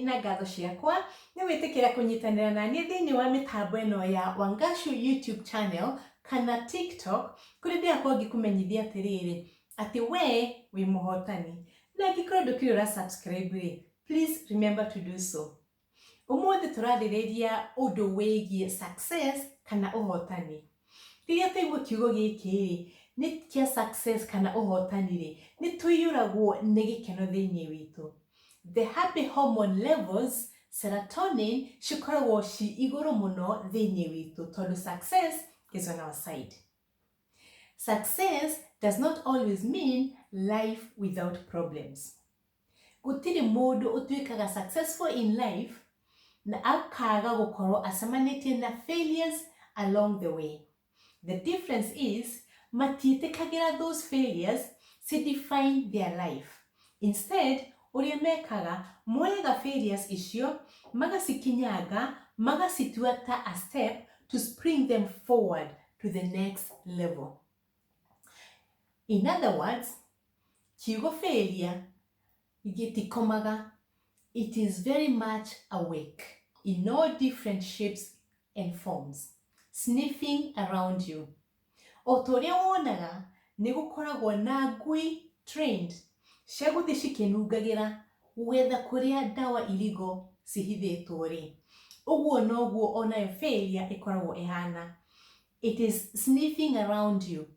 na ngatho ciakwa nĩ wĩtĩkĩra kũnyitanĩra na niĩ thĩinĩ wa mĩtambo ĩno ya Wangashu YouTube channel kana TikTok kũrĩa ndĩrakorwo ngĩkũmenyithia atĩrĩrĩ atĩ we wĩ mũhotani na angĩkorwo ndũkĩrĩ ũra-subscribe rĩ, please remember to do so. Ũmũthĩ tũrarĩrĩria ũndũ wĩgiĩ success kana ũhotani. Rĩrĩa twaigua kiugo gĩkĩ nĩ kĩa success kana ũhotani rĩ, nĩ tũiyũragwo nĩ gĩkeno thĩinĩ witũ. The happy hormone levels, serotonin, cikoragwo ci igũrũ mũno thĩinĩ witũ tondũ success is on our side. Success does not always mean life without problems. Gũtirĩ mũndũ ũtuĩkaga successful in life na akaga gũkorwo acemanĩtie na failures along the way. The difference is matiĩtĩkagĩra those failures to define their life. Instead, ũrĩa mekaga moyaga failures icio magacikinyanga, magacitua ta a step to spring them forward to the next level. In other words, kiugo failure gĩtikomaga. It is very much awake in all different shapes and forms, sniffing around you. O ta ũrĩa wonaga nĩ gũkoragwo na ngui trained cia gũthiĩ cikĩnungagĩra gwetha kũrĩa ndawa irigo cihithĩtwo rĩ, ũguo noguo onayo failure ĩkoragwo ĩhana. It is sniffing around you,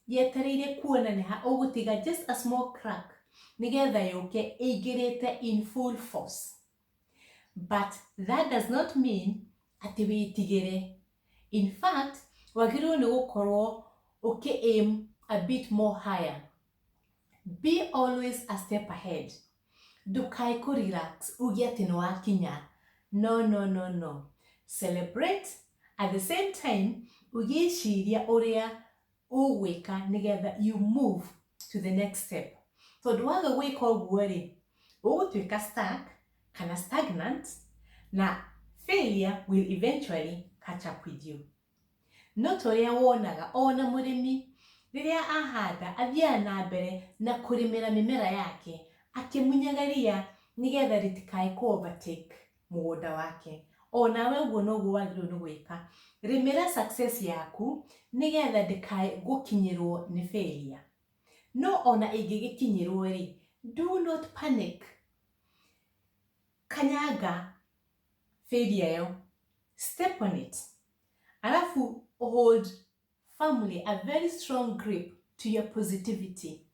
yetereire kuona nĩ ha ũgũtiga just a small crack nĩgetha yũke ĩingĩrĩte in full force. But that does not mean atĩ wĩtigĩre. In fact, wagĩrĩirwo nĩ gũkorwo aim a bit more higher. Be always a step ahead. Ndũkae kũrelax uge atĩ nĩ wakinya. No. Celebrate at the same time ũgĩciria ũrĩa ũgwĩka nĩgetha you move to the next step. Tondũ waga gwĩka ũguo rĩ, ũgũtuĩka stuck kana stagnant na failure will eventually catch up with you. No ta ũrĩa wonaga ona mũrĩmi rĩrĩa ahanda athiaga na mbere na kũrĩmĩra mĩmera yake akĩmunyaga ria nĩgetha rĩtikae kũ overtake mũgũnda wake. Onawe ũguo noguo wagĩrĩirwo nĩ gwĩka. Rĩmĩra success yaku nĩgetha ndĩkae gũkinyĩrwo nĩ failure. No ona ĩngĩgĩkinyĩrwo rĩ, do not panic. Kanyanga failure ĩyo. Step on it. Alafu hold firmly a very strong grip to your positivity.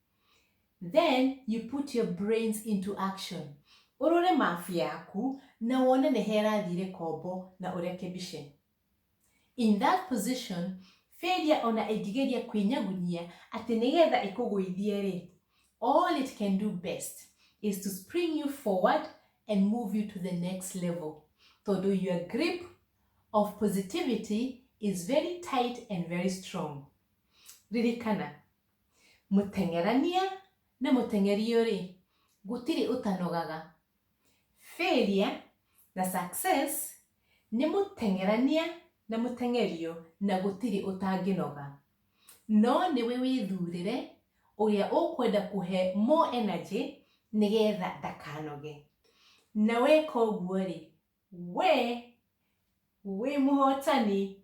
Then you put your brains into action. Ũrore mabu yaku na wone nĩ herathire kombo na ũrekebishe. In that position, failure ona ĩngĩgeria kwĩnyagunyia atĩ nĩgetha ĩkũgũithie rĩ, all it can do best is to spring you forward and move you to the next level. Tondũ your grip of positivity is very tight and very strong. Ririkana, mũteng'erania na mũteng'erio rĩ, gũtirĩ ũtanogaga. Failure na success nĩ mũteng'erania na mũteng'erio na gũtirĩ ũtangĩnoga. No nĩwe wĩthurĩre ũrĩa ũkwenda kũhe more energy nĩgetha ndakanoge. Na weka ũguo rĩ, we wĩ mũhotani.